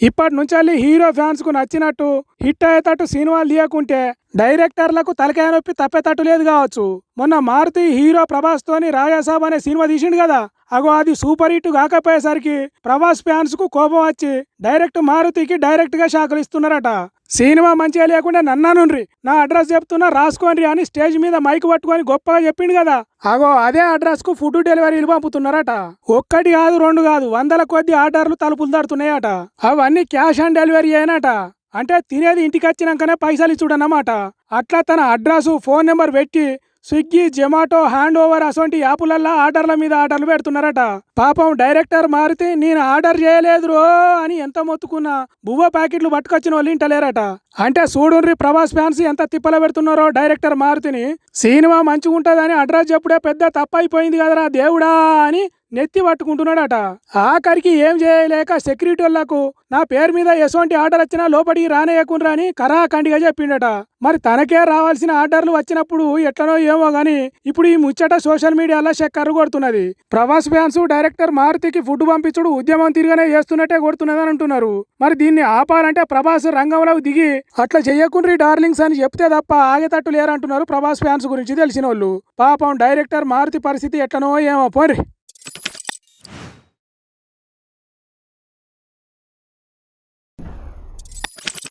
ఇప్పటి నుంచి hero fans కు నచ్చినట్టు హిట్ అయ్యేటట్టు సినిమాలు తీయకుంటే డైరెక్టర్లకు తలకాయ నొప్పి తప్పేటట్టు లేదు కావచ్చు. మొన్న మారుతి హీరో ప్రభాస్ తోని రాజాసాబ్ అనే సినిమా తీసిండు కదా, అగో అది సూపర్ హిట్ కాకపోయేసరికి ప్రభాస్ ఫ్యాన్స్ కు కోపం వచ్చి డైరెక్ట్ మారుతికి డైరెక్ట్ గా షాకులు ఇస్తున్నారట. సినిమా మంచిగా లేకుండా నన్నానుండ్రి, నా అడ్రస్ చెప్తున్నా రాసుకోండి అని స్టేజ్ మీద మైక్ పట్టుకొని గొప్పగా చెప్పిండు కదా, అగో అదే అడ్రస్ కు ఫుడ్ డెలివరీలు పంపుతున్నారట. ఒక్కటి కాదు రెండు కాదు, వందల కొద్ది ఆర్డర్లు తలుపులు తడుతున్నాయట. అవన్నీ క్యాష్ ఆన్ డెలివరీ అయినట. అంటే తినేది ఇంటికి వచ్చినాకనే పైసలు ఇచ్చుడన్నమాట. అట్లా తన అడ్రస్ ఫోన్ నెంబర్ పెట్టి స్విగ్గీ, జొమాటో, హ్యాండ్ ఓవర్ అసొంటి యాపులల్లా ఆర్డర్ల మీద ఆర్డర్లు పెడుతున్నారట. పాపం డైరెక్టర్ మారితే నేను ఆర్డర్ చేయలేదు రో అని ఎంత మొత్తుకున్నా బువ్వ ప్యాకెట్లు పట్టుకొచ్చిన వాళ్ళు ఇంటలేరట. అంటే చూడుండ్రి ప్రభాస్ ఫ్యాన్స్ ఎంత తిప్పల పెడుతున్నారో డైరెక్టర్ మారుతిని. సినిమా మంచిగా ఉంటదని అడ్రస్ చెప్పుడే పెద్ద తప్పైపోయింది కదరా దేవుడా అని నెత్తి పట్టుకుంటున్నాడట. ఆఖరికి ఏం చేయలేక సెక్యూరిటీ వాళ్లకు నా పేరు మీద ఎసోంటి ఆర్డర్ వచ్చినా లోపలికి రానేయకుండా అని కరాఖండిగా చెప్పిండట. మరి తనకే రావాల్సిన ఆర్డర్లు వచ్చినప్పుడు ఎట్లనో ఏమో గాని ఇప్పుడు ఈ ముచ్చట సోషల్ మీడియాలో చక్కర్రు కొడుతున్నది. ప్రభాస్ ఫ్యాన్స్ డైరెక్టర్ మారుతికి ఫుడ్ పంపించుడు ఉద్యమం తిరిగానే చేస్తున్నట్టే కొడుతున్నదని అంటున్నారు. మరి దీన్ని ఆపాలంటే ప్రభాస్ రంగంలోకి దిగి అట్లా చెయ్యకుండ్రి డార్లింగ్స్ అని చెప్తే తప్ప ఆగేటట్టు లేరంటున్నారు ప్రభాస్ ఫ్యాన్స్ గురించి తెలిసిన వాళ్ళు. పాపం డైరెక్టర్ మారుతి పరిస్థితి ఎట్లనో ఏమో పోరి.